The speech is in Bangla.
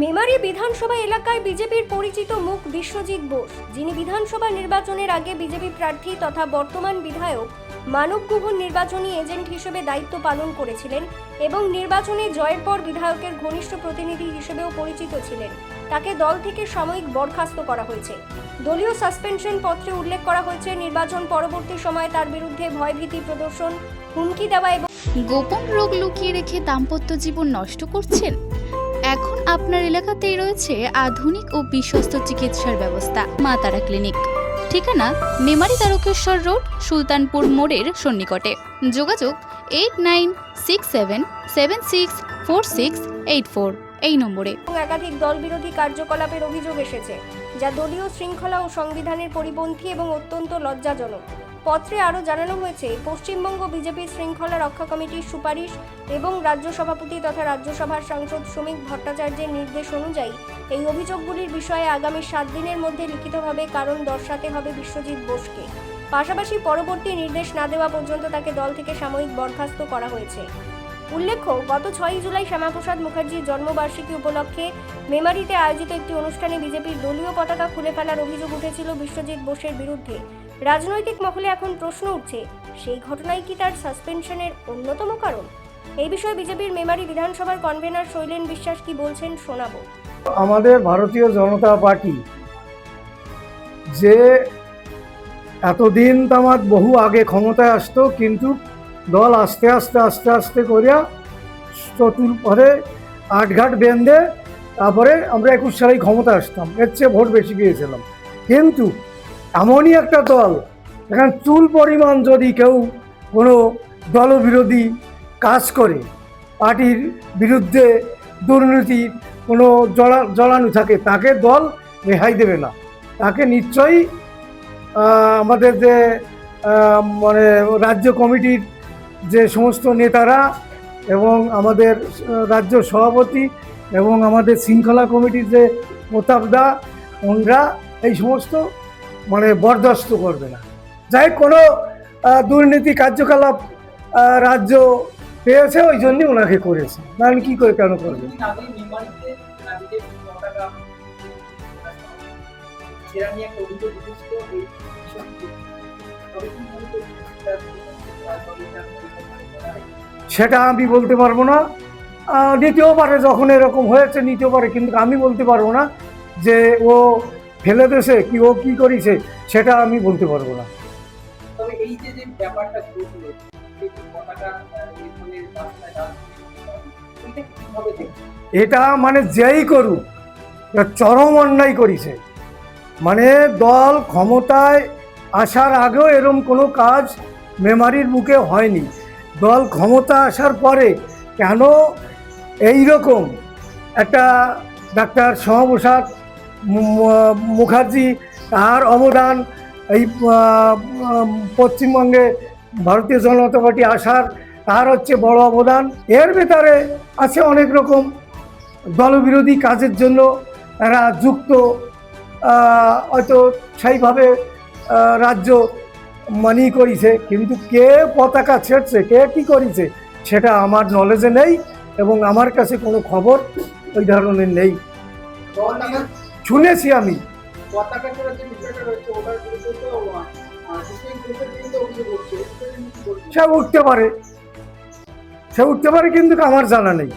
মেমারি বিধানসভা এলাকায় বিজেপির পরিচিত মুখ বিশ্বজিৎ বোস, যিনি বিধানসভা নির্বাচনের আগে বিজেপি প্রার্থী তথা বর্তমান বিধায়ক মানবগুহর নির্বাচনী এজেন্ট হিসেবে দায়িত্ব পালন করেছিলেন এবং নির্বাচনে জয়ের পর বিধায়কের ঘনিষ্ঠ প্রতিনিধি হিসেবেও পরিচিত ছিলেন। তাকে দল থেকে সাময়িক বরখাস্ত করা হয়েছে। দলীয় সাসপেনশন পত্রে উল্লেখ করা হয়েছে নির্বাচন পরবর্তী সময়ে তার বিরুদ্ধে ভয়ভীতি প্রদর্শন, হুমকি দেওয়া এবং গোপন রোগ লুকিয়ে রেখে দাম্পত্য জীবন নষ্ট করছেন। এখন আপনার এলাকাতেই রয়েছে আধুনিক ও বিশ্বস্ত চিকিৎসার ব্যবস্থা। মা তারা ক্লিনিক, ঠিকানা মেমারি তারকেশ্বর রোড, সুলতানপুর মোড়ের সন্নিকটে। যোগাযোগ 8967764684 এই নম্বরে। একাধিক দল বিরোধী কার্যকলাপের অভিযোগ এসেছে, যা দলীয় শৃঙ্খলা ও সংবিধানের পরিপন্থী এবং অত্যন্ত লজ্জাজনক। পত্রে আরও জানানো হয়েছে, পশ্চিমবঙ্গ বিজেপি শৃঙ্খলা রক্ষা কমিটির সুপারিশ এবং রাজ্য সভাপতি তথা রাজ্যসভার সাংসদ শ্রমিক ভট্টাচার্যের নির্দেশ অনুযায়ী এই অভিযোগগুলির বিষয়ে আগামী 7 দিনের মধ্যে লিখিতভাবে কারণ দর্শাতে হবে বিশ্বজিৎ বোসকে। পাশাপাশি পরবর্তী নির্দেশ না দেওয়া পর্যন্ত তাকে দল থেকে সাময়িক বরখাস্ত করা হয়েছে। উল্লেখ্য, গত 6 জুলাই শ্যামাপ্রসাদ মুখার্জির জন্মবার্ষিকী উপলক্ষে মেমারিতে আয়োজিত একটি অনুষ্ঠানে বিজেপির দলীয় পতাকা খুলে ফেলার অভিযোগ উঠেছিল বিশ্বজিৎ বোসের বিরুদ্ধে। রাজনৈতিক মহলে এখন প্রশ্ন উঠছে, সেই ঘটনাই কি তার সাসপেনশনের অন্যতম কারণ? এই বিষয়ে বিজেপির মেমারি বিধানসভার কনভেনার শৈলেন বিশ্বাস কি বলছেন শোনাবো। আমাদের ভারতীয় জনতা পার্টি যে এতদিন তামাদ বহু আগে ক্ষমতায় আসতো, কিন্তু দল আস্তে আস্তে আস্তে আস্তে করিয়া চতুর পরে আটঘাট বেঁধে তারপরে আমরা 21 সালেই ক্ষমতা আসতাম, এর চেয়ে ভোট বেশি পেয়েছিলাম। কিন্তু এমনই একটা দল, এখানে চুল পরিমাণ যদি কেউ কোনো দলবিরোধী কাজ করে, পার্টির বিরুদ্ধে দুর্নীতির কোনো জড়ানো থাকে, তাকে দল রেহাই দেবে না। তাকে নিশ্চয়ই আমাদের যে মানে রাজ্য কমিটির যে সমস্ত নেতারা এবং আমাদের রাজ্য সভাপতি এবং আমাদের শৃঙ্খলা কমিটির যে প্রতাপদা, ওনরা এই সমস্ত মানে বরদাস্ত করবে না। যাই কোনো দুর্নীতি কার্যকলাপ রাজ্য পেয়েছে, ওই জন্যই ওনাকে করেছে, নাহলে কী করে কেন করবে? সেটা আমি বলতে পারবো না। নিতেও পারে, যখন এরকম হয়েছে নিতেও পারে, কিন্তু আমি বলতে পারবো না যে ও ফেলে দেশে কি ও কি করেছে, সেটা আমি বলতে পারবো না। তবে এই যে ব্যাপারটা ঘটলো, এটা মানে যেই করুক চরম অন্যায় করেছে। মানে দল ক্ষমতায় আসার আগেও এরকম কোনো কাজ মেমারির বুকে হয়নি। দল ক্ষমতা আসার পরে কেন এই রকম একটা ডাক্তার শ্যামাপ্রসাদ মুখার্জি, তার অবদান এই পশ্চিমবঙ্গে ভারতীয় জনতা পার্টি আসার, তার হচ্ছে বড় অবদান। এর ভেতরে আছে অনেক রকম দলবিরোধী কাজের জন্য তারা যুক্ত, হয়তো সেইভাবে রাজ্য মানি করেছে, কিন্তু কে পতাকা ছেড়ছে, কে কী করেছে সেটা আমার নলেজে নেই এবং আমার কাছে কোনো খবর ওই ধরনের নেই। শুনেছি আমি, সে উঠতে পারে, কিন্তু আমার জানা নেই।